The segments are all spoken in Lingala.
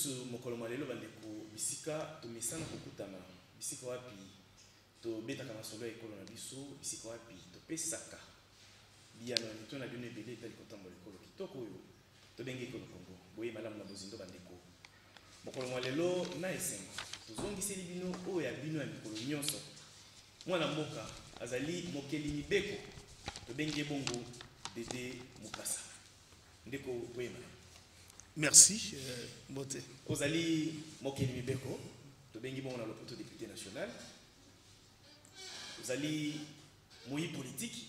lisusu mokolo malelo bandeko bisika to misana kokutana bisika wapi to beta kama solo ekolo na biso bisika wapi to pesaka biano ni to na bino ebele tali kotambo ekolo kitoko oyo to bengi ekolo Kongo boye malamu na bozindo bandeko mokolo malelo na esengo tozongiseli bino oyo ya bino ya mikolo nyonso mwana mboka azali mokeli mibeko to bengi bongo Dédé Mukasa ndeko boye merci Mbote ozali mokeli mibeko to bengi bongo na lopoto député national ozali moyi politique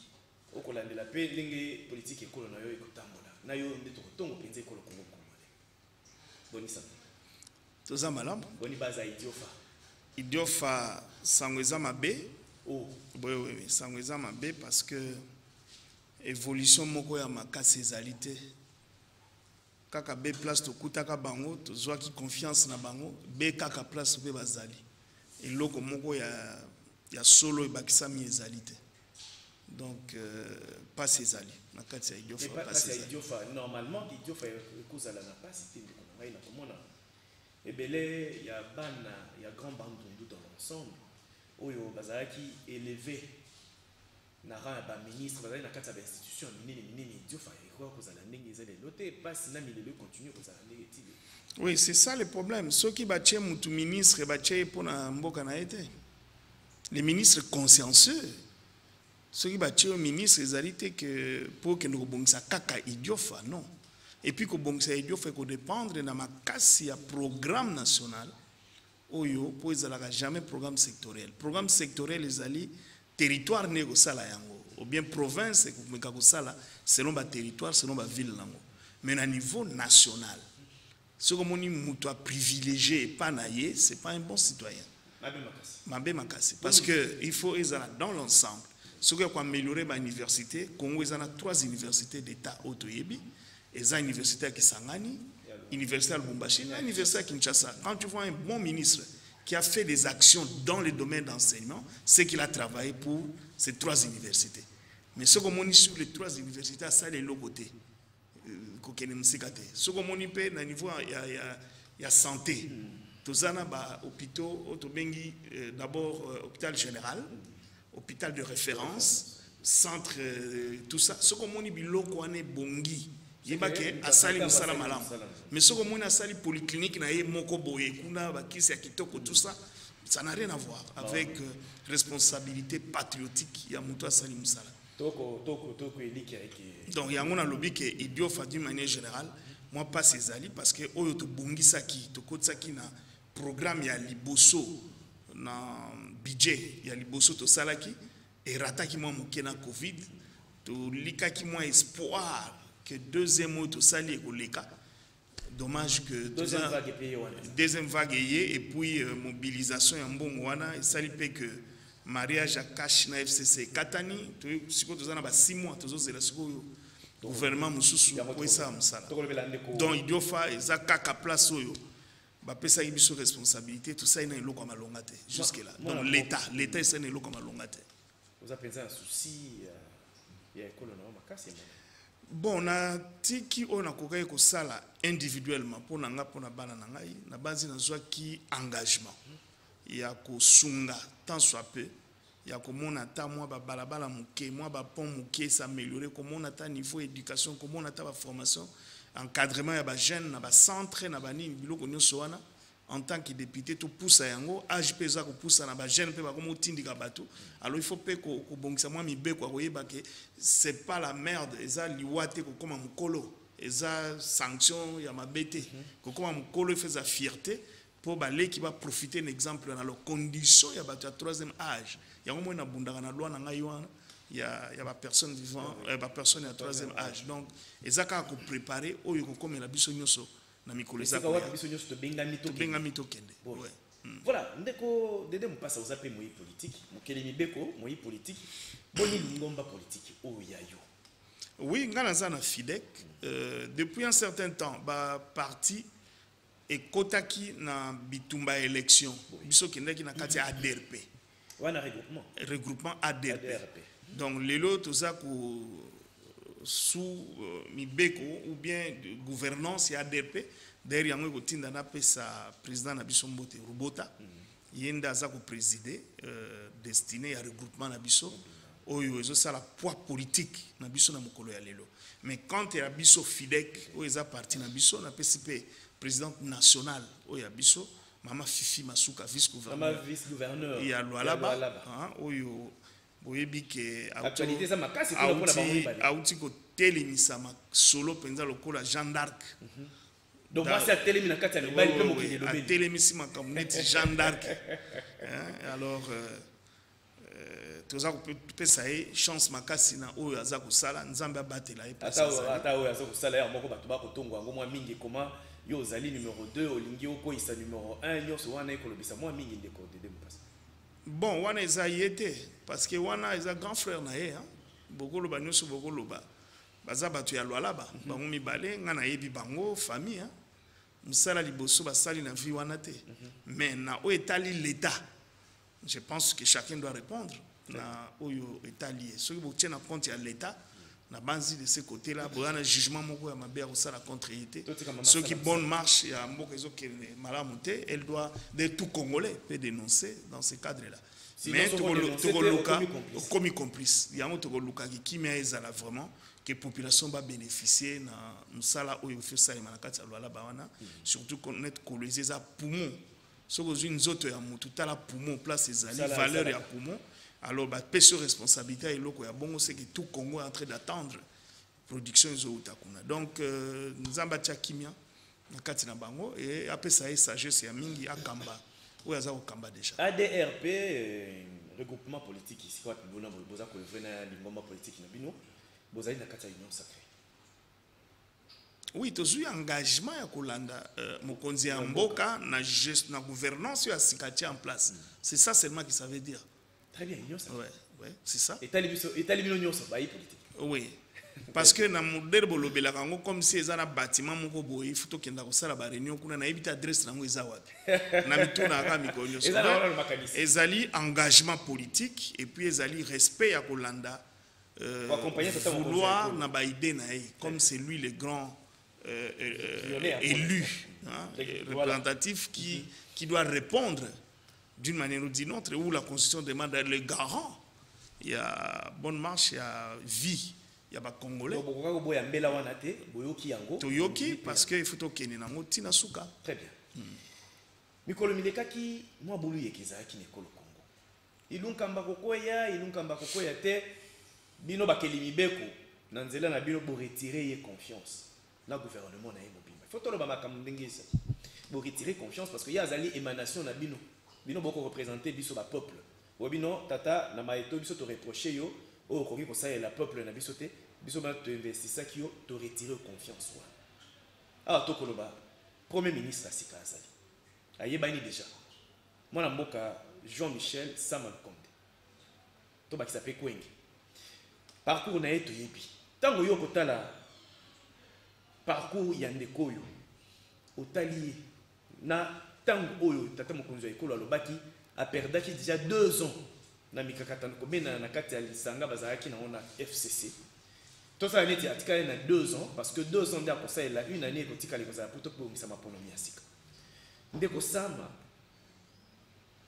okolandela pe ndenge politique ekolo na yo ekotambola na yo ndeto kotongo penze ekolo Kongo Kongolais boni sa toza malamu boni baza idiofa sangweza mabe oh oui sangweza mabe parce que évolution moko ya makasi ezalité kaka be place to kutaka bango to zwa ki confiance na bango be kaka place pe bazali eloko moko ya solo ebakisami ezalité donc pas ezali na kati ya idiofa pas idiofa normalement idiofa ekozala na pas tindi ko ngai na komona ebele ya bana ya grand bandundu dans l'ensemble oyo bazalaki élevé na rang ba ministre bazali na kati ya institution minini idiofa eko kozala ndenge ezali lote pas na milelo continue kozala ndenge tili. Oui, c'est ça le problème. Ceux qui battent mutu ministre battent pour na mboka na été. Les ministres consciencieux. Ceux qui battent au ministre ezalité que pour que nous bongisa kaka idiofa non. Et puis que bongisa idiofa ko dépendre na makasi ya programme national. Oyo pour ezalaka jamais programme sectoriel. Programme sectoriel ezali territoire nego sala yango ou bien province ko sala selon ba territoire selon ba ville nango. Mais à niveau national. Ce que mon mutu a privilégié pas naïe, c'est pas un bon citoyen. Mabé makasi. Parce que il faut dans l'ensemble. Ce qu'on a amélioré ma université, Congo il y a 3 universités d'État autoyebi, et ça université à Kisangani, université à Lubumbashi, université à Kinshasa. Quand tu vois un bon ministre qui a fait des actions dans le domaine d'enseignement, c'est qu'il a travaillé pour ces 3 universités. Mais ce qu'on a sur les 3 universités, ça les logotés. Ce qu'on a fait au niveau de santé, tous les hôpitaux, d'abord hôpital général, hôpital de référence, centre, tout ça. Ce qu'on a fait biloko ane bongi, yebake asali musala malam. Mais ce qu'on a asali polyclinique na ye moko boye kuna bakisi ya kitoko tout ça, ça n'a rien à voir avec responsabilité patriotique ya muto asali musala. Donc, il y a un lobby qui est idiot d'une manière générale. Moi, pas ces alliés parce que au to bongisaki, to kotsaki na programme ya liboso na budget ya liboso to salaki et rataki moi mokena Covid, to likaki moi espoir que deuxième mot to sali et koleka. Dommage que deuxième vague et puis mobilisation ya mbongo wana et sali pe que mariage à cash na FCC Katani tu ko tozana ba 6 mois tozozela siko gouvernement mususu pour ça musala donc idiofa ezaka place oyo ba pesa biso responsabilité tout ça ina eloko malongate jusque là donc l'état c'est ina eloko malongate vous avez pensé un souci ya ekolo na makasi bon na tiki on a kokai ko sala individuellement pour na nga pona bana na ngai na base na zwa ki engagement ya ko sunga tant soit peu ya komona ta moi ba balabala muke moi ba pont muke s'améliorer komona ta niveau éducation komona ta ba formation encadrement ya ba jeune na ba centre na ba nini biloko nyonso wana en tant que député to poussa yango AJP za ko poussa na ba jeune pe ba komo tindika bato alors il faut pe ko bongisa moi mibeko ko yeba que c'est pas la merde eza liwate ko koma mukolo eza sanction ya mabete ko koma mukolo il fait sa fierté pour balé qui va profiter d'un exemple dans leurs conditions il y a ba troisième âge il y a au moins na bundaka na loi na ngai wana il y a ba personne vivant ba personne à troisième âge donc ezaka ko préparer oyo ko komela biso nyoso na mikolo ezaka ko biso nyoso to benga mito kende ouais voilà ndeko Dédé Mukasa ozape moyi politique mokeli mibeko moyi politique boni ngomba politique oyo yayo oui ngana za na FIDEC depuis un certain temps ba parti et kotaki na bitumba élection biso kendaki na kati ADRP wana regroupement ADRP donc lelo toza ko sous mibeko ou bien de gouvernance et ADRP D'ailleurs yango kotinda na pesa président na biso Mbote Rubota yenda za ko présider destiné à regroupement na biso oyo ezo sala poids politique na biso na mokolo ya lelo. Mais quand il y a biso Fidek oyo eza parti na biso na PCP présidente nationale oyo biso Mama Fifi Masuka vice-gouverneur ya Lualaba oyo boyebi ke actualité ça makasi kuna pona bango mibale auti ko telemisa solo penza lokola Jeanne d'Arc. Donc moi c'est à télémi na kati ya mibali pe mokende lobi telemisi makambo neti Jeanne d'Arc. Alors toza ko pesa e chance makasi na oyo aza ko sala nzambe abatela e pesa ata oyo aza ko sala ya moko bato ba ko tongo ngo mwa mingi koma yo zali numéro 2 olingi oko isa numéro 1 nyoso wana ekolobisa mwa mingi ndeko de mpasa. Bon wana eza yete parce que wana eza grand frère na ye bokolo ba nyoso bokolo ba baza bato ya Lualaba bango mibale nga na yebi bango famille musala liboso basali na vie wana te mais na o etali l'état je pense que chacun doit répondre na oyo etali ce que botie na compte ya l'état na banzi de ce côté là boyana jugement moko ya mabe ko sala contre yete ce qui bonne marche ya mboka ezokende malamu te elle doit de tout congolais peut dénoncer dans ce cadre là. Mais tokoluka comme complice yango tokoluka ki kimia ezala vraiment que la population va bénéficier na musala oyo fait ça manakati ya Lualaba wana surtout connaître colonisé za poumon ce que une autre ya mutu tala poumon place ezali valeur ya poumon alors ba pèse responsabilité et loko ya bongo c'est que tout Congo est en train d'attendre production zo utakuna donc nzamba tia kimia na kati na bango et après ça et sagesse ya mingi akamba oyo za okamba déjà ADRP regroupement politique ici quoi bona boza ko vena lingomba politique na bino bozali na kati ya union sacrée. Oui, tozui engagement ya kolanda mokonzi ya mboka na geste na gouvernance ya sikati en place. C'est ça seulement qui ça veut dire. Très bien, union sacrée. Ouais, c'est ça. Et talibino union sacrée politique. Oui. Parce que na modèle bolobela kango comme si ezana bâtiment moko boye il faut to kenda ko sala ba réunion kuna na ebita adresse nango eza wapi. Na mituna ka mikonyo. Ezali engagement politique et puis ezali respect ya kolanda vouloir na ba idée na comme c'est lui le grand élu représentatif qui doit répondre d'une manière ou d'une autre où la constitution demande d'être le garant. Il y a bonne marche, il y a vie, il y a ba congolais. Toyoki parce que il faut tokene nango tina suka. Très bien. Mikolo mileka ki mwa bulu yekeza ki nekolo Congo. Ilunkamba kokoya te bino bakeli mibeko na nzela na bino bo retirer ye confiance. Na gouvernement na mobimba. Faut tolo ba makambo ndengesa. Bo retirer confiance parce que ya azali émanation na bino. Bino boko représenter biso ba peuple. Wabino tata na maeto biso to reprocher yo o koki ko sa la peuple na biso te biso ba to investissa ki yo to retirer confiance wa. Ah to koloba premier ministre Sika azali. Ayebani déjà. Mwana mboka Jean-Michel Samakonde. To ba ki s'appelle Kwenge. Parcours na yeto yebi. Tango yo kotala parcours ya ndeko oyo otali na tango oyo tata mokonzi ya ekolo alobaki a perdaki déjà 2 ans na mikakatano komena na kati ya lisanga bazalaki na ona FCC to ça neti atika na 2 ans parce que 2 ans ndako ça la une année kotika les bazala poto pour misa maponomi ya sika ndeko sama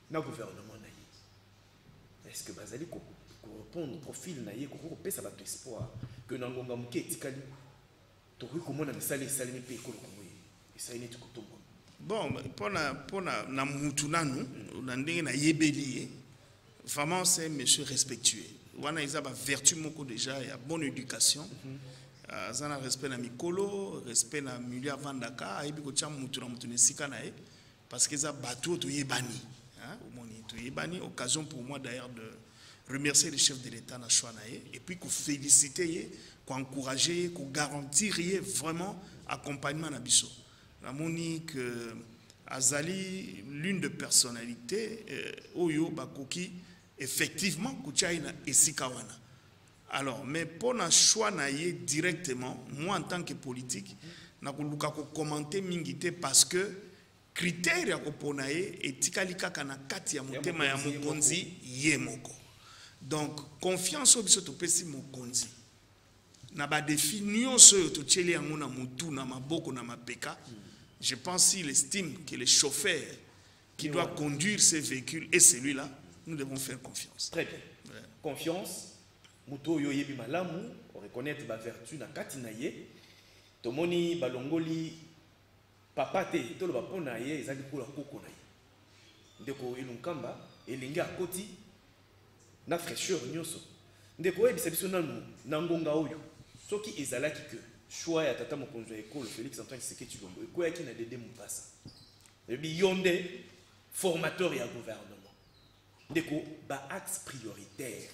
na gouvernement na yi est-ce que bazali ko répondre profil na yi ko pesa ba espoir que na ngonga muke etikali to ko mona misali salimi pe ekolo ko et ça neti ko tombo. Bon, pour na mutu nanu na ndenge na yebeli vraiment c'est monsieur respectueux. Wana isa ba vertu moko déjà ya bonne éducation. Zana respect na mikolo, respect na milieu vandaka, ayebi ko tia mutu na mutu nesika na ye parce que ça bateau to yebani. Omoni to yebani occasion pour moi d'ailleurs de remercier le chef de l'État na choix na ye et puis ko féliciter ye, ko encourager, ko garantir ye vraiment accompagnement na biso. La Monique Azali, l'une des personnalités, Oyo Bakoki, effectivement, Kouchaïna et Sikawana. Alors, mais pour un choix naïe directement, moi en tant que politique, je ne peux commenter mingité parce que critère ya koponaye et tikalika kana kati ya motema ya mokonzi yemoko. Donc, confiance au biso topesi mokonzi. Na ba définir ce to tcheli yango na mutu na maboko na mapeka. Je pense s'il estime que le chauffeur qui doit conduire ces véhicules est celui-là, nous devons faire confiance. Très bien. Ouais. Confiance. Muto yo yebi malamu, reconnaître ba vertu na kati na ye. Tomoni balongoli papa te tolo ba pona ye ezali ko la koko na ye. Ndeko ilunkamba elingi akoti na fraîcheur nyonso. Ndeko ebisa biso nanu na ngonga oyo. Soki ezalaki que choix ya tata mokonzi ya école Félix Antoine Tshisekedi Tshilombo ekoyaki na Dédé Moupassa. Ebi yonde formateur ya gouvernement. Ndeko ba axe prioritaire.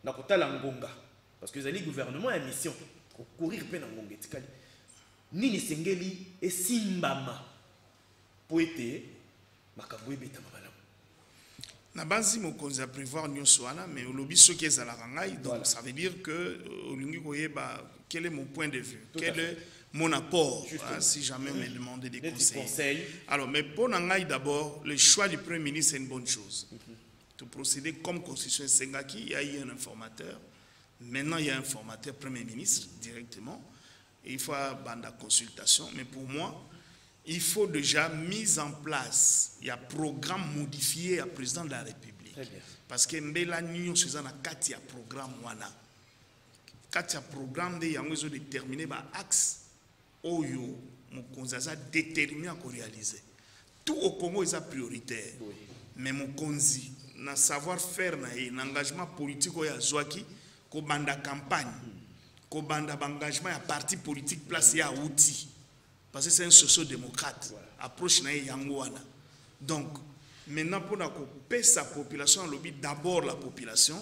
Na kotala ngonga parce que ezali gouvernement ya mission ko courir pe na ngonga etikali. Nini sengeli esimbama po ete makambo ebetama malamu. Na base mokonzi a prévoir nyonso wana mais olobi soki ezalaka ngai donc voilà. Ça veut dire que olingi koyeba quel est mon point de vue, quel est mon apport si jamais on me demande des conseils. Alors mais pour ngai d'abord le choix du premier ministre c'est une bonne chose. De procéder comme constitution Sengaki, il y a eu un informateur. Maintenant il y a un formateur premier ministre directement et il faut bande à consultation mais pour moi il faut déjà mise en place, il y a un programme modifié à président de la République. Parce que Mbela Nyon, c'est un programme. Katia programme de yango déterminé par axe oyo mon konzaza déterminé à réaliser. Tout au Congo est prioritaire. Mais mon konzi na savoir-faire na engagement politique oya zwaki ko banda campagne, ko banda engagement ya parti politique place ya outil. Parce que c'est un socio-démocrate. Voilà. Approche na yangoana. Donc, maintenant, pour couper sa population, d'abord la population,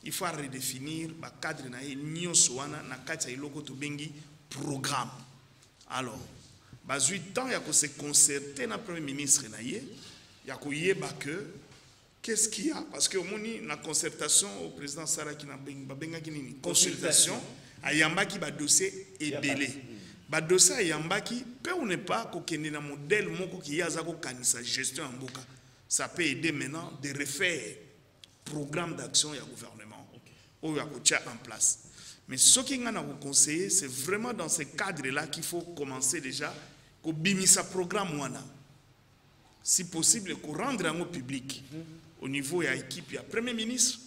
il faut redéfinir le cadre na nyo soana na katia iloko to bengi programme. Alors, bazui temps ya ko se concerter na premier ministre na ye, ya ko yeba que qu'est-ce qu'il y a parce que moni na concertation au président Saraki na benga kinini consultation ayamba ki ba dossier ebelé. Ba dossier yambaki peut ou ne pas kokende na modèle moko ki yaza ko kanisa gestion en boka. Ça peut aider maintenant de refaire programme d'action ya gouvernement ou ya ko tia en place. Mais ce qui ngana ko conseiller c'est vraiment dans ce cadre là qu'il faut commencer déjà ko bimisa programme wana. Si possible ko rendre en public au niveau ya équipe ya premier ministre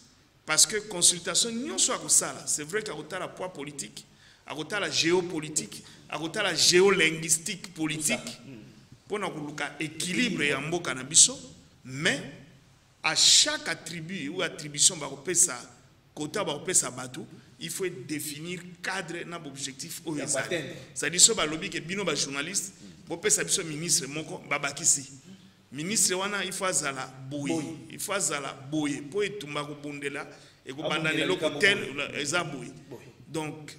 parce que consultation nyonso ko sala, c'est vrai qu'il y a la poids politique, il y a la géopolitique, il y a la géolinguistique politique pour équilibre et en cannabis, mais à chaque attribut ou attribution il faut définir cadre et objectif au c'est-à-dire que bino ba journaliste bo ministre moko babakisi ministre wana il faut azala boye il faut azala boye po etumba ko bondela et ko bandana loko tel eza boye donc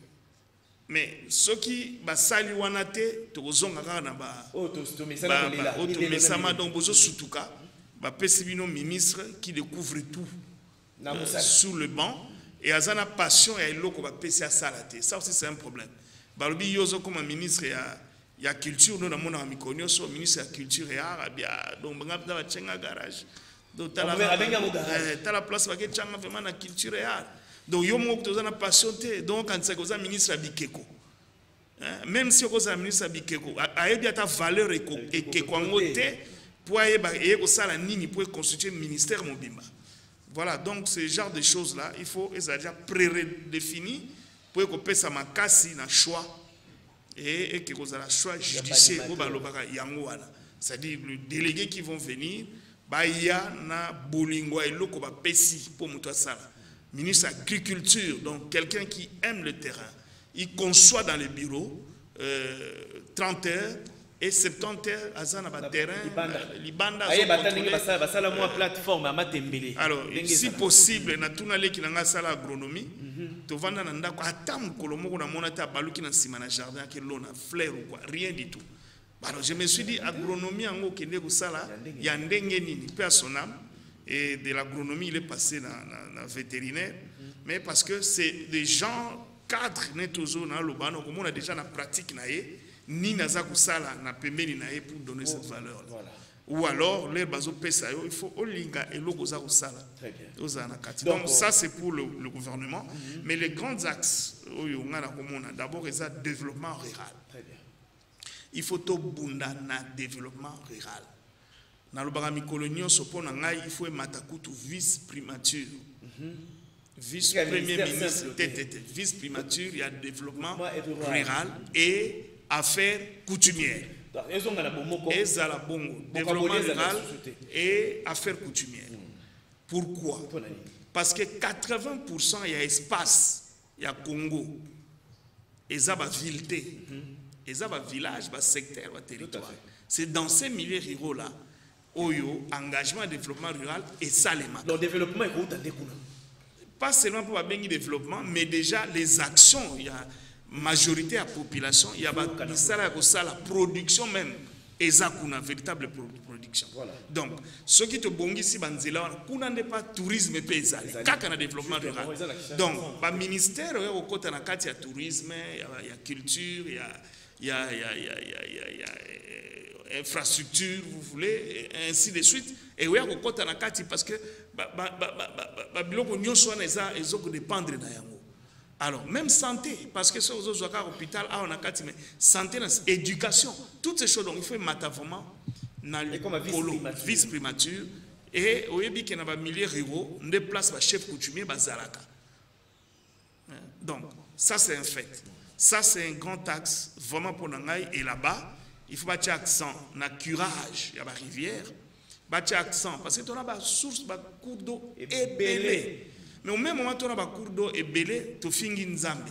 mais ce qui basali wana te tozonga kaka na ba automesama donc bozo sutuka ba pesibino ministre qui découvre tout sous le banc et azana passion et loko ba pesi salate ça aussi c'est un problème balobi yozo comme un ministre il y a culture nous avons un ministre de la culture et art donc on a un garage donc la place où on vraiment la culture et art donc il y a une passion donc quand c'est un ministre Bikeko même si on est un ministre Bikeko il y a ta valeur et pour pour constituer un ministère mobimba voilà donc ce genre de choses là il faut déjà pré-définir pour qu'on puisse makasi na choix et que vous avez le choix judiciaire c'est-à-dire les délégués qui vont venir il y a na bolingwa et loko ba pesi pour muto sala ministre de l'agriculture donc quelqu'un qui aime le terrain il conçoit dans les bureaux 30 heures et 70 heures azana ba terrain libanda plateforme alors si possible na tunale ki nga sala agronomie tovanda na ndako atam kolomoko na monata baluki na sima na jardin ke lona fleur ou quoi rien du tout alors je me suis dit agronomie ngo kende ko sala ya ndenge nini personnel et de l'agronomie il est passé na vétérinaire mais parce que c'est des gens cadres netozo na lobano comme on a déjà na pratique na ye ni naza ko sala na pembeni na ye pour donner cette valeur là ou alors les bazo pesa il faut olinga et loko za ko sala donc ça c'est pour le gouvernement mais les grands axes oyo ngana komona d'abord c'est développement rural il faut tout bunda na développement rural. Dans le barami colonial, il faut matakutu vice primature. Vice premier ministre, vice primature, il y a développement rural et affaires coutumières. Et Zalabongo, développement rural et affaires coutumières. Pourquoi? Parce que 80% il y a espace, il y a Congo, et ça va vilté, et ça va village, va secteur, va territoire. C'est dans ces milieux ruraux là, Oyo, engagement développement rural et ça les maths. Le développement est où? Pas seulement pour le développement, mais déjà les actions, il y a majorité à la population, il y a la production même, et ça une véritable production. Voilà. Donc, ce qui te bon ici, on n'a pas tourisme et paysage, quand on a développement rural. Donc, le ministère, au côté de la tourisme, il y a culture, il y a infrastructure, vous voulez, et ainsi de suite. Et oui, au côté de la parce que ils ont dépendre de yango. Alors, même santé, parce que ce sont les hôpital, on a mais santé, éducation, toutes ces choses, donc il faut mettre vraiment dans le vice primature. Et au début, il y a des milliers de ruraux, on déplace le chef coutumier, Bazalaka. Donc, ça c'est un fait. Ça c'est un grand axe, vraiment pour Nangaï. Et là-bas, il faut mettre accent sur le curage, il y a la rivière. Battre accent, parce que tu as une source, un cours d'eau ébélé. Mais au même moment, tu as un cours d'eau ébélé, tu finis Nzambe.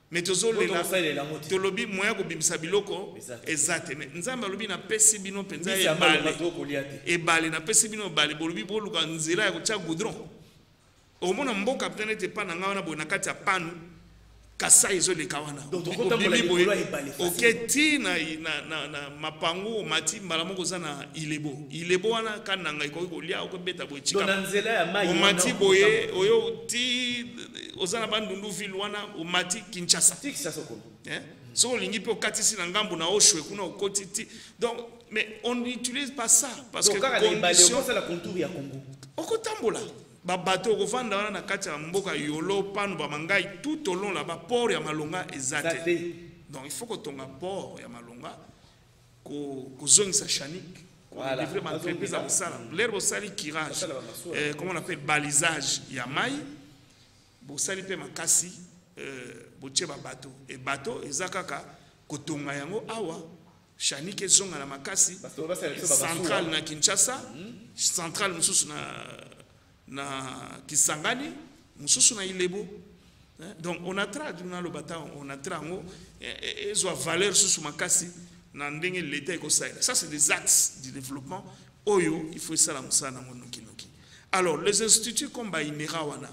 Mais tu as un lobby moyen de bimsa biloko. Exact. Mais Nzambe a lobby na pesi bino penza et balé na pesi bino balé bolobi boluka nzela ya kotia goudron. Au moment où mboka peut n'était pas na ngana bo na kati ya panu kasa izo le kawana. Donc OK ti na mapango mati malamoko za na ilebo. Ilebo wana kana ngai ko lia ko beta bo chika. O mati boye oyo ti ozana bandundu ville wana o mati Kinshasa. So lingi pe okatisi na ngambu na oshwe kuna okoti ti. Donc mais on n'utilise pas ça parce que condition c'est la contour ya Congo. Okotambola. Babato kovanda wana na kati ya mboka yolo panu ba mangai tout au long là-bas port ya Malonga ezate. Donc il faut que ton port ya Malonga ko zongisa chanik ko livrer ma entreprise à sala. L'herbe sali kirage. Comment on appelle balisage ya mai. Bo sali pe makasi bo tche bateau et bateau ezakaka ko tonga yango awa chanik ezonga na makasi centrale na Kinshasa, centrale mususu na Kisangani, mususu na Ilebo. Donc on a traduit dans le bâtiment, on a traduit et valeur sous makasi na ndenge l'état eko ça. Ça c'est des axes du développement. Oyo, il faut ça la musa na monoki noki. Alors les instituts comme ba Inera wana.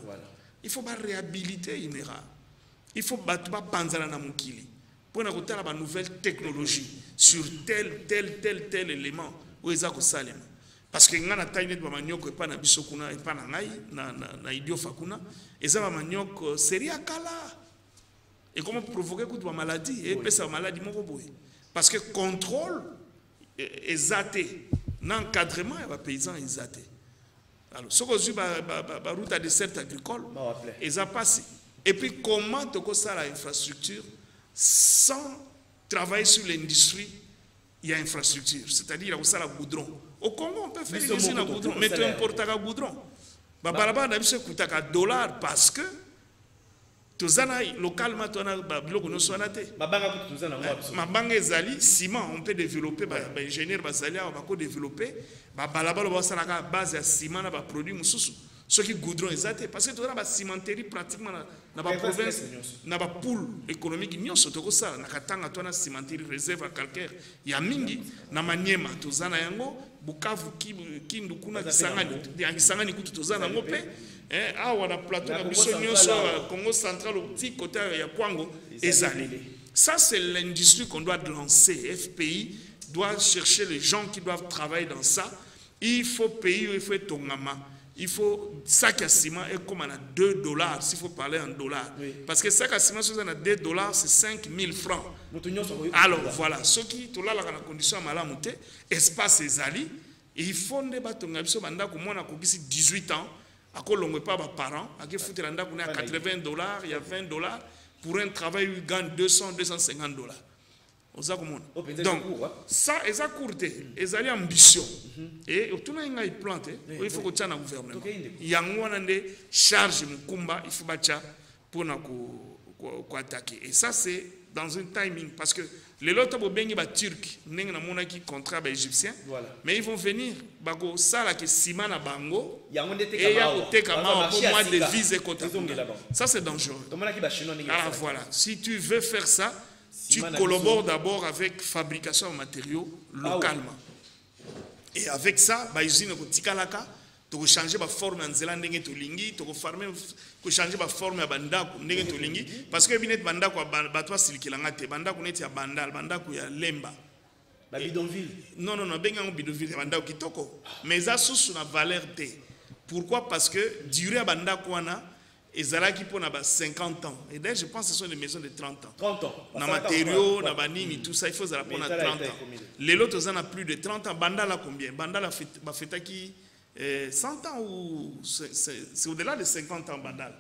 Il faut pas réhabiliter Inera. Il faut pas panzala na mukili. Pour na kotala ba nouvelle technologie sur tel élément où ezako salema. Parce que ngana taïnet ba manioko epa na biso kuna epa na ngai na idiofa kuna ezaba manioko seria kala et comment provoquer toute maladie et pesa maladie moko boye parce que contrôle ezaté n'encadrement et ba paysan ezaté. Alors ce que ba route à dessert agricole eza passé et puis comment to ko ça la infrastructure sans travailler sur l'industrie. Il y a infrastructure, c'est-à-dire il y a aussi la goudron. Au Congo, on peut faire une usine à goudron, mais tu importes à goudron. Babalaba n'a pas coûté à $, parce que tu as localement tu as bloc no sonaté. Mabanga ezali ciment, on peut développer ingénieur bazali on va développer babalaba lo basala base à ciment na ba produit mususu. Ce qui goudron exact parce que tu as la cimenterie pratiquement dans la province na ba pool économique nyonso to ko sala na katanga to na cimenterie réserve calcaire ya mingi na Maniema to zana yango Bukavu Kindu kuna Kisangani kutu to zana ngope awa na plateau na biso nyonso Congo central au petit côté ya Kwango ezali. Ça c'est l'industrie qu'on doit lancer. FPI doit chercher les gens qui doivent travailler dans ça. Il faut payer, il faut tongama. Il faut sac à ciment et comme on a $2 s'il faut parler en dollars. Oui. Parce que sac à ciment si on a $2 c'est 5 000 francs. Alors voilà, ceux qui sont là la condition malamuté, espace ezali, il faut ne batonga biso banda ko mona ko 18 ans, à kolongwe pas ba parents, à ki foutre nda ko na $80, il y a $20 pour un travail où il gagne $200, $250. oza komona. Donc ça eza courte, ezali ambition. Et otuna inga plante, il faut que tu na gouvernement. Yango wana nde charge mukumba, il faut bacha pour na ko attaquer. Et ça c'est dans un timing parce que les loto bobengi ba turc ndenge na monaki contrat ba égyptien, mais ils vont venir bako sala ke sima na bango et ya oteka ma pour moi de vise kota. Ça c'est dangereux. Ah voilà, si tu veux faire ça, tu collabores d'abord avec fabrication de matériaux localement. Et avec ça, ba usine ko tikalaka to changer ba forme en nzela ndenge to lingi, to farmer ko changer ba forme ya bandako ndenge to lingi parce que binet bandako ba to silikilanga te, bandako neti ya bandal, bandako ya lemba. Ba bidonville. Non benga ngo bidonville ya bandako kitoko, mais ça sous na valeur te. Pourquoi? Parce que durée ya bandako wana ezalaki pona ba 50 ans. Et d'ailleurs je pense que ce sont des maisons de 30 ans. 30 ans. Na matériaux, na banini, tout ça il faut ça pona 30 ans. Les autres en a plus de 30 ans. Bandala combien? Bandala ba fetaki 100 ans ou c'est au-delà de 50 ans bandal.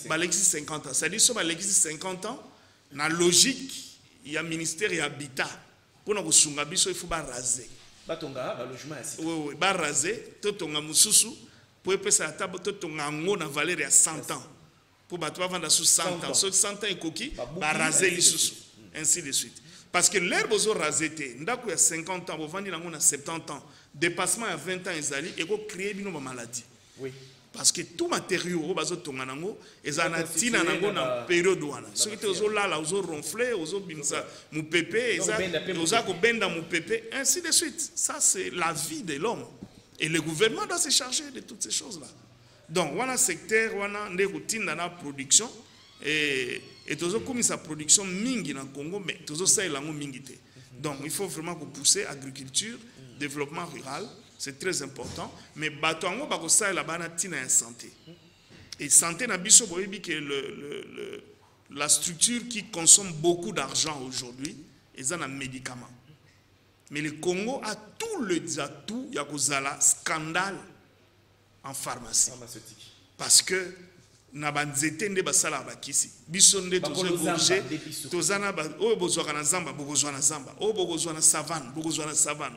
Balexis 50 ans. C'est-à-dire que Balexis 50 ans, dans la logique, il y a ministère et habitat. Pour nous il faut raser. Logement oui, raser, totonga mususu pour passer à table totonga ngo na valeur à 100 ans. Pour battre vendre sous 100 ans. Sur 100 ans et coquille, raser les sous ainsi de suite. Parce que l'herbe aux rasé ndako ya 50 ans, vous vendez nango na 70 ans. Dépassement à 20 ans ezali et ko créer bino ba maladie. Oui. Parce que tout matériau au bazo tonga nango ezana tina nango na période wana. Ce qui te ozo lala, ozo ronfler, ozo bimsa mu pépé, ozo ko benda mu pépé, ainsi de suite. Ça c'est la vie de l'homme. Et le gouvernement doit se charger de toutes ces choses là. Donc wana secteur wana ndeko tinda na production et toujours comme sa production mingi na Congo mais toujours ça il a mingi te. Donc il faut vraiment pousser agriculture, développement rural, c'est très important, mais batongo bako ça la bana tina santé. Et santé na biso boyebi que la structure qui consomme beaucoup d'argent aujourd'hui est un médicament. Mais le Congo a tout le atout ya kozala scandale en pharmacie. Parce que na banzete nde basala bakisi biso nde tozogorge tozana ba o bozwaka na zamba bokozwa na zamba o bokozwa na savane bokozwa na savane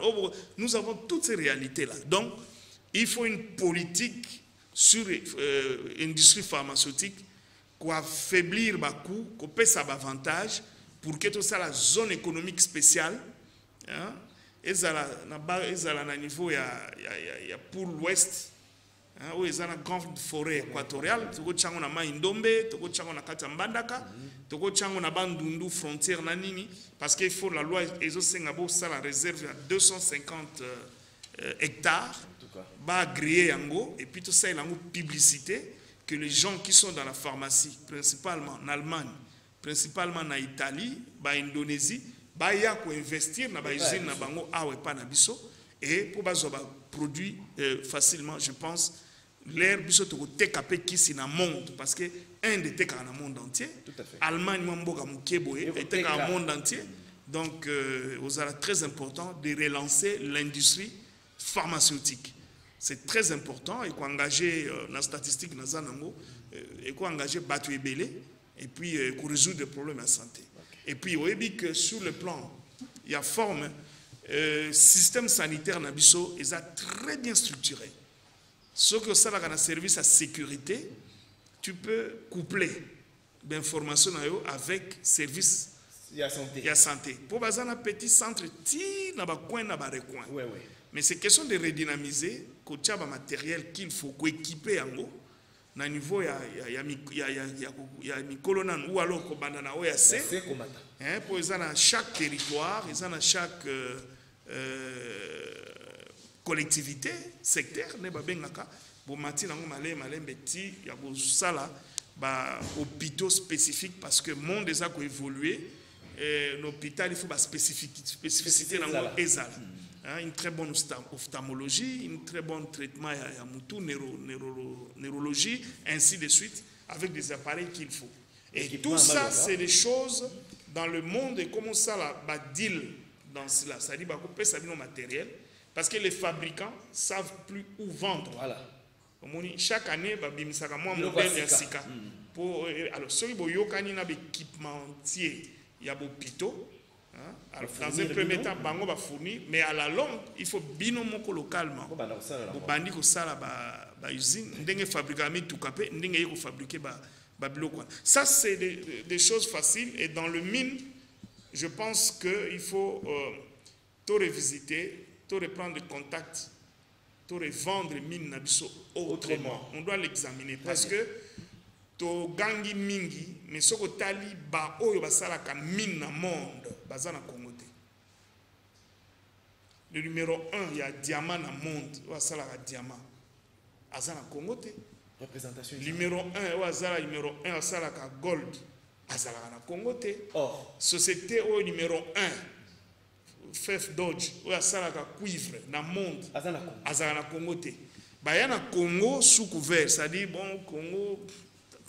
nous avons toutes ces réalités là. Donc il faut une politique sur l'industrie pharmaceutique pour affaiblir ba coût ko pesa avantage pour que tout ça la zone économique spéciale hein ezala na niveau ya pour l'ouest. Où ils ont une grande forêt équatoriale, toko chango na Maindombe, toko chango na kati Mbandaka, toko chango na bandundu frontière na nini, parce qu'il faut la loi ezo sengabo ça la réserve à 250 hectares, ba griller yango et puis tout ça il a une publicité que les gens qui sont dans la pharmacie, principalement en Allemagne, principalement en Italie, ba Indonésie, ba ya ko investir na ba usine na bango awe pa na biso et pour ba produit facilement je pense. L'air biso to TKP qui s'y na monde parce que un des TK dans le monde entier. Allemagne mamboka mukeboye et TK dans le monde entier. Donc c'est très important de relancer l'industrie pharmaceutique. C'est très important et qu'on engager dans la statistique dans zanango et qu'on engager batu ebele et puis qu'on résoudre des problèmes de santé. Et puis on dit que sur le plan il y a forme système sanitaire na biso est très bien structuré. Ce que ça a un service à sécurité, tu peux coupler l'information avec service de santé. Pour baser un petit centre, mais c'est question de redynamiser, qu'il y a un matériel qu'il faut équiper en haut. Na niveau il y a Mikolonan ou alors ko bandana OAC hein pour dans chaque territoire, ils dans chaque collectivité, secteur, ne ba bengaka bo mati nango malembe ti ya bo sala ba hôpitaux spécifiques parce que monde déjà ko évoluer l'hôpital il faut ba spécificité nango ezala une très bonne ophtalmologie, une très bon traitement à mutu neurologie ainsi de suite avec des appareils qu'il faut. Et tout ça c'est des choses dans le monde et comment ça la deal dans cela, ça dit bah couper ça nos matériel parce que les fabricants savent plus où vendre. Voilà. Chaque année bah bimisaka moi modèle ya sika pour alors ceux qui boyokani na équipementier ya hôpitaux Alors, dans un premier temps, bango va fournir, mais à la longue, il faut binomoko localement. Pour bandi ko sala ba usine, ndenge fabriquer mi tout capé, ndenge yeko fabriquer ba biloko. Ça c'est des choses faciles et dans le mine, je pense que il faut tout revisiter, tout reprendre contact, tout revendre mine nabiso autrement. On doit l'examiner parce que to gangi mingi mais soko tali ba oyo basala ka mine na monde bazana Congo te. Le numéro 1 il y a diamant na monde basala ka diamant azana Congo te. Représentation numéro 1 bazala numéro 1 basala ka gold azala na Congo te. Or société au numéro 1 Fef Dodge basala ka cuivre na monde azala na Congo te. Ba ya na Congo sous couvert, c'est-à-dire bon Congo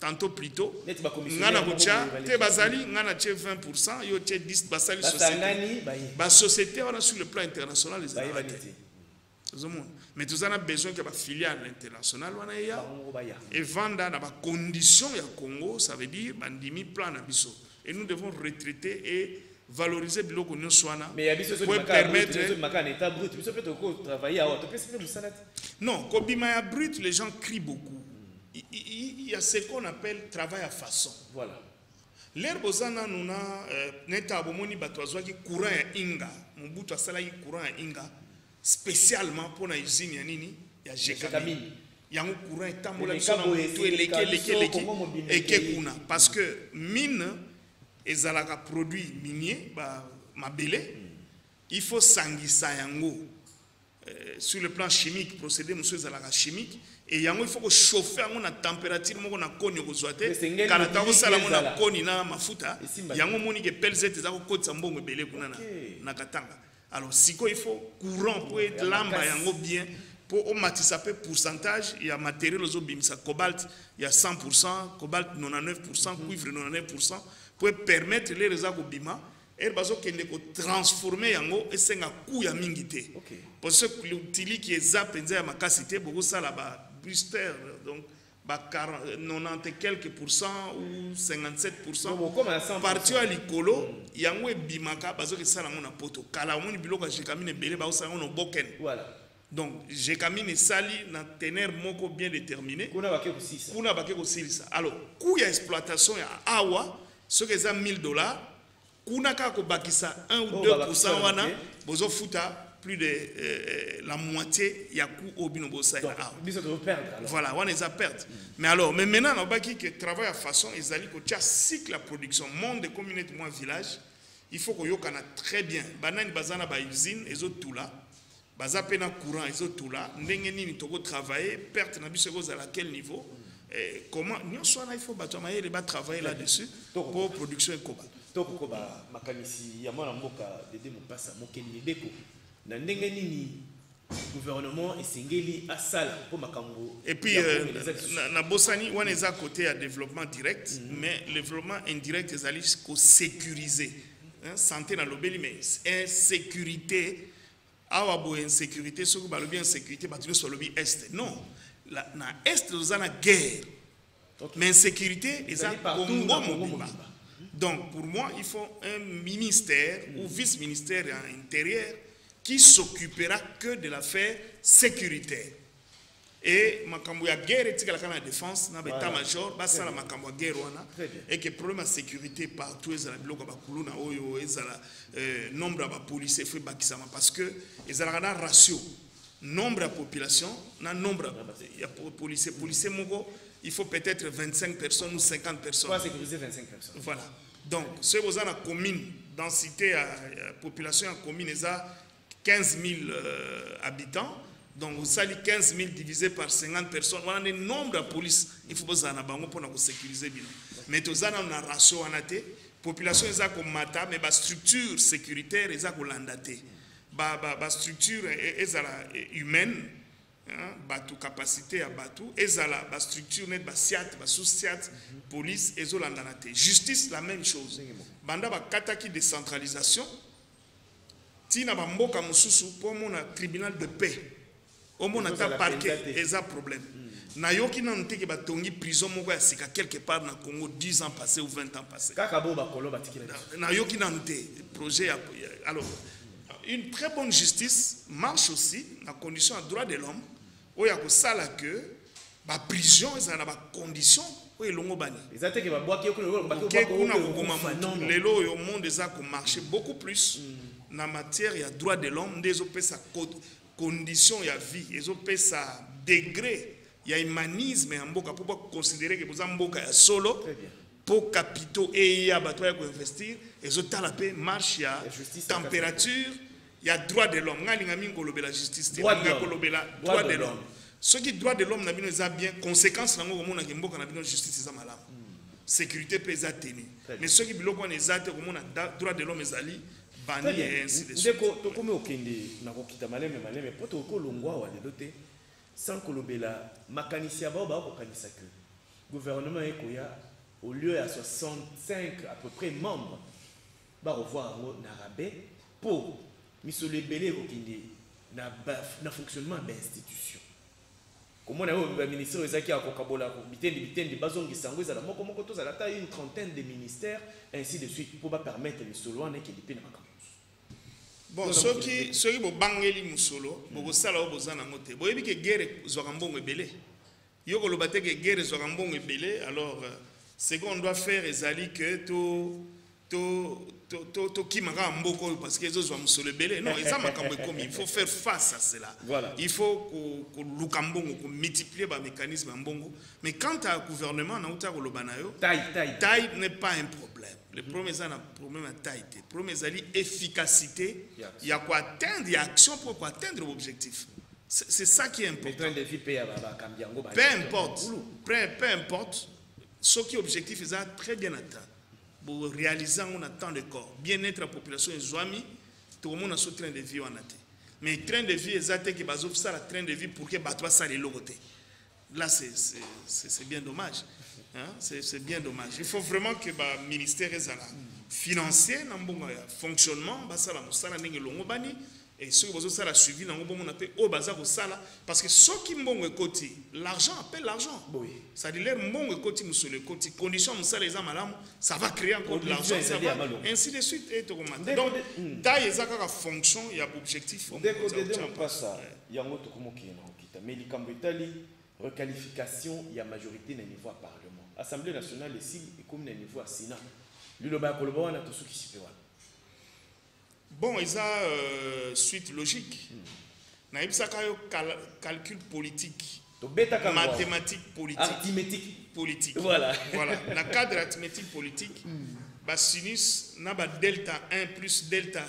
tantôt plutôt ngana kocha te bazali ngana che 20% yo che 10 basali société ba société on a sur le plan international les mais tous on a besoin que ba filiale internationale wana ya et vendre na ba condition ya Congo, ça veut dire bandimi plan na biso et nous devons retraiter et valoriser biloko nyonso wana pour permettre non kobima ya brut les gens crient beaucoup. Il y a ce qu'on appelle travail à façon. Voilà. L'herbe ozana nuna neta abomoni batwazwa ki courant ya inga, Mobutu asala ki courant ya inga spécialement pour la usine ya nini ya Jekamine. Yango courant etambola biso na mutu eleke kuna parce que mine ezalaka produit minier ba mabele il faut sangisa yango sur le plan chimique procédé monsieur ezalaka chimique. Et il faut chauffer à température moko na koni kozwate kana ta kosala mona koni na mafuta yango moni ke pelzete za ko kotsa mbongo belé kuna na katanga. Alors siko il faut courant pour être lamba yango bien pour au matisa pe pourcentage il y a matériel zo bimisa cobalt il y a 100% cobalt 99% cuivre 99% pour permettre les réseaux ko bima et bazo kende ko transformer yango esenga ku ya mingité parce que l'outil qui est zapenza ya makasité beaucoup ça là-bas Buster, donc 90 et quelques pourcents ou 57% parti à l'icolo yango bimaka bazo ke sala mona poto kala moni biloko Jekamine belé ba osanga no boken voilà donc Jekamine sali na tener moko bien déterminé kuna bake ko silisa alors coût ya exploitation ya awa ce que ça $1000 kuna ka ko bakisa 1 ou 2% wana bozo futa plus de la moitié ya coût au binobo ça voilà on les a perdre mais alors mais maintenant on va dire que travail à façon ezali ko tia cycle la production monde de communauté moins village il faut que yokana très bien banani bazana ba usine ezo tula baza pena courant ezo tula ndenge nini toko travailler perte na biso à quel niveau comment nyonso il faut bato mayele ba travailler là-dessus pour production ekoba toko ba makanisi ya mwana mboka dede mopasa mokeni beko na ndenge nini gouvernement esengeli asala pour makambo et puis na bosani wana eza côté à développement direct mais le développement indirect ezali ko sécuriser santé na lobeli mais insécurité awa bo insécurité soko ba lobi insécurité ba tino so lobi est non na est ozana guerre mais insécurité eza Congo mobimba. Donc pour moi il faut un ministère ou vice-ministère intérieur qui s'occupera que de l'affaire sécuritaire. Et makambo ya guerre etika la kana défense na état major basala makambo ya guerre wana et que problème de sécurité partout ezala biloko ba kuluna oyo ezala nombre ba policiers fait bakisama parce que ezala na ratio nombre de population na nombre ya policiers moko il faut peut-être 25 personnes ou 50 personnes pour sécuriser 25 personnes. Voilà. Donc ce vous en a commune densité à population en commune eza 15 000 habitants. Donc, vous savez 15 000 divisé par 50 personnes. On a un nombre de police. Il faut que vous ayez pour sécuriser. Mais vous avez une ratio. La population est comme mata, mais la structure sécuritaire est comme landate. La structure est humaine. La capacité à battre. La structure est la sous-siat, police et landate. Justice, la même chose. Banda ba kataki décentralisation. Tina ba mboka mususu pour mon tribunal de paix. Au moins, on a parquet, et ça problème. nayoki nanu te ke batongi prison moko ya sika quelque part na Congo 10 ans passés ou 20 ans passés. Kaka bo bakolo batikila. Nayoki nanu te projet alors une très bonne justice marche aussi na condition de droit de l'homme où ya ko sala que ba prison ezana ba condition où elongo bani. Ezate ke ba boaki okolo ba ko lelo yo monde eza ko marcher beaucoup plus na matière ya droit de l'homme ndezo pesa condition ya vie ezo pesa degré ya humanisme ya mboka pour considérer que boza mboka ya solo pour capitaux et ya bato ya ko investir ezo tala pe marche ya température ya droit de l'homme ngalinga mingo lobela justice te nga ko lobela droit de l'homme ce qui droit de l'homme na bino eza bien conséquence nango komona ke mboka na bino justice eza malamu sécurité pe eza tenu mais ce qui biloko na eza te komona droit de l'homme ezali bani et ainsi de suite ndeko tokome okende na kokita maleme po tokolongwa wa lelo te sans kolobela makanisi ya bao bakokanisa que gouvernement ekoya au lieu à 65 à peu près membres va revoir na rabais pour misolo ebele kokende na fonctionnement d'institution. Comment le ministère ezaki akokabola bitendi bazongisa ngo ezala moko tozala ta une trentaine de ministères ainsi de suite pour permettre les soloane qui dépend na makambo. Bon, ceux qui bo bangeli musolo bo sala o bozana ngote boyebi ke guerre zwaka mbongo ebele yoko lobate ke guerre zwaka mbongo ebele alors ce qu'on doit faire ezali que to kimaka mboko parce que ezozwa musolo ebele non eza makambo ekomi il faut faire face à cela voilà. Il faut ko luka mbongo ko multiplier ba mécanisme ya mbongo mais quant à gouvernement na uta ko lobana yo taille n'est pas un problème. Le problème est un problème de taille. Le problème est l'efficacité. Il y a quoi atteindre, il y a action pour atteindre l'objectif. C'est ça qui est important. Peu importe, ce qui est objectif est très bien atteint. Pour réaliser on a tant de corps. Bien-être la population est zoami, tout le monde a ce train de vie en athée. Mais le train de vie est atteint qui base ça, le train de vie pour que bateau ça les logoté. Là c'est bien dommage. Hein? C'est bien dommage. Il faut vraiment que le ministère financier, fonctionnement, et ceux qui ont suivi, parce que ceux qui ont côté, l'argent appelle l'argent. Ça dit l'air mon côté, condition, ça va créer encore de l'argent, ainsi de suite. Donc, taille est fonction, il y a objectif. Requalification, il y a majorité au niveau à Parlement. Assemblée nationale ici et comme au niveau à Sénat. Bon, il y a suite logique. Il y a calcul politique, mathématique politique, arithmétique politique. Voilà. Voilà. Dans le cadre arithmétique politique, sinus n'a pas delta 1 plus delta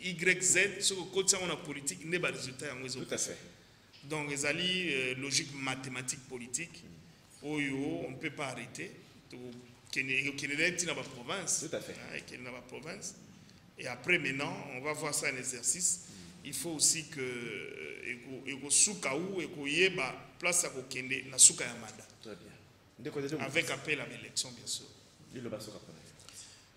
YZ, sur le côté on a politique, n'est pas résultat. Tout à fait. Donc, les alliés logique mathématique politique, on ne peut pas arrêter. Canada est dans la province. Tout à fait. Dans la province. Et après, maintenant, on va voir ça en exercice. Il faut aussi que place à Kende, la souka yamada. Très bien. Avec appel à l'élection, bien sûr.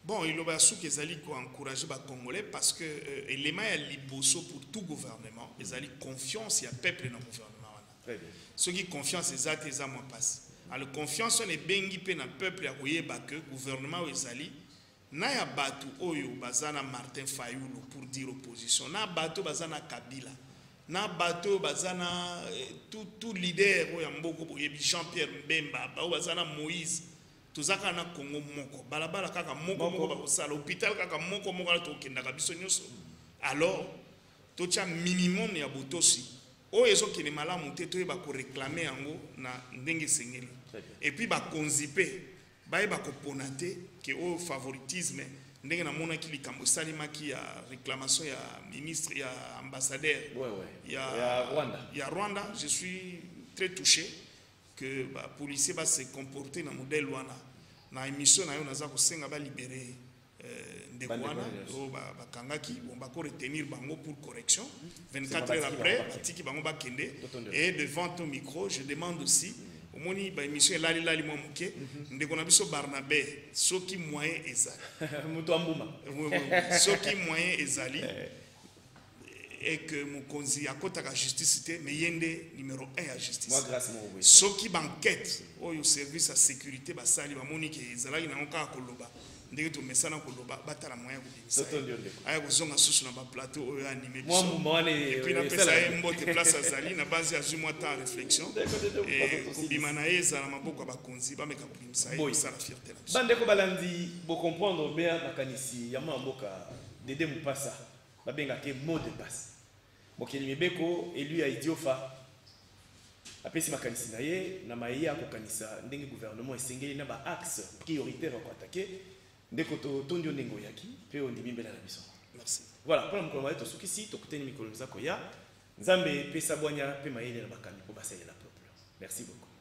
Bon, il y a des gens qui ont encouragé les Congolais parce que l'élément est liboso pour tout gouvernement. Ils ont confiance, il y a peuple dans le gouvernement. Très bien. Ceux qui ont confiance, ils ont des moins passent. Alors, confiance, on est bien guidé dans le peuple, il y a que le gouvernement est allé. Na ya batu oyo bazana Martin Fayulu pour dire opposition. Na batu bazana Kabila. Na batu bazana tout leader oyo mboko Jean-Pierre Mbemba, bazana Moïse. Tozaka na Congo moko. Balabala kaka moko bakosala. Hôpital kaka moko ala tokenda biso nyonso. Alors, tocha minimum ya botosi. Oyo ezokene malamu te toyeba ko réclamer yango na ndenge sengeli. Et puis ba konzipe ba ko ponate que au favoritisme ndenge na mona ki likambo salima ki ya réclamation ya ministre ya ambassadeur ya Rwanda. Je suis très touché que les policiers va se comporter dans le modèle wana na émission na yo naza ko senga ba libérer de wana o ba kangaki on va retenir bango pour correction 24 heures après tiki bango ba kende et devant ton micro je demande aussi au moni ba émission lali mo muke ndeko na biso Barnabé soki moyen ezali muto ambuma soki moyen ezali et que mokonzi akotaka justice te mais yende numéro 1 à justice. Moi grâce mon oui. Soki banquête au service à sécurité basali bamoni ke ezalaki na nka koloba ndenge to mesana koloba batala moyen ko bimisa. Aya kozonga susu na ba plateau oyo animé biso. Moi moment et puis na pesa ye mbote place azali na base ya zuma ta réflexion. Et kubimana eza na maboko ba konzi ba meka bimisa ye ça la fierté là. Bande ko balandi bo comprendre bien makanisi ya mboka Dédé Mupasa babenga ke mot de passe. Mokeli Mebeko élu à Idiofa apesi makanisi na ye na maye ya kokanisa ndenge gouvernement esengeli na ba axe prioritaire ko attaquer ndeko to tondio ndengo yaki pe on dibimbela na biso. Merci. Voilà, pour mukolo maito sukisi to kuteni mikolo zako ya Nzambe pesa bwanya pe mayele na bakambi po basayela peuple. Merci beaucoup.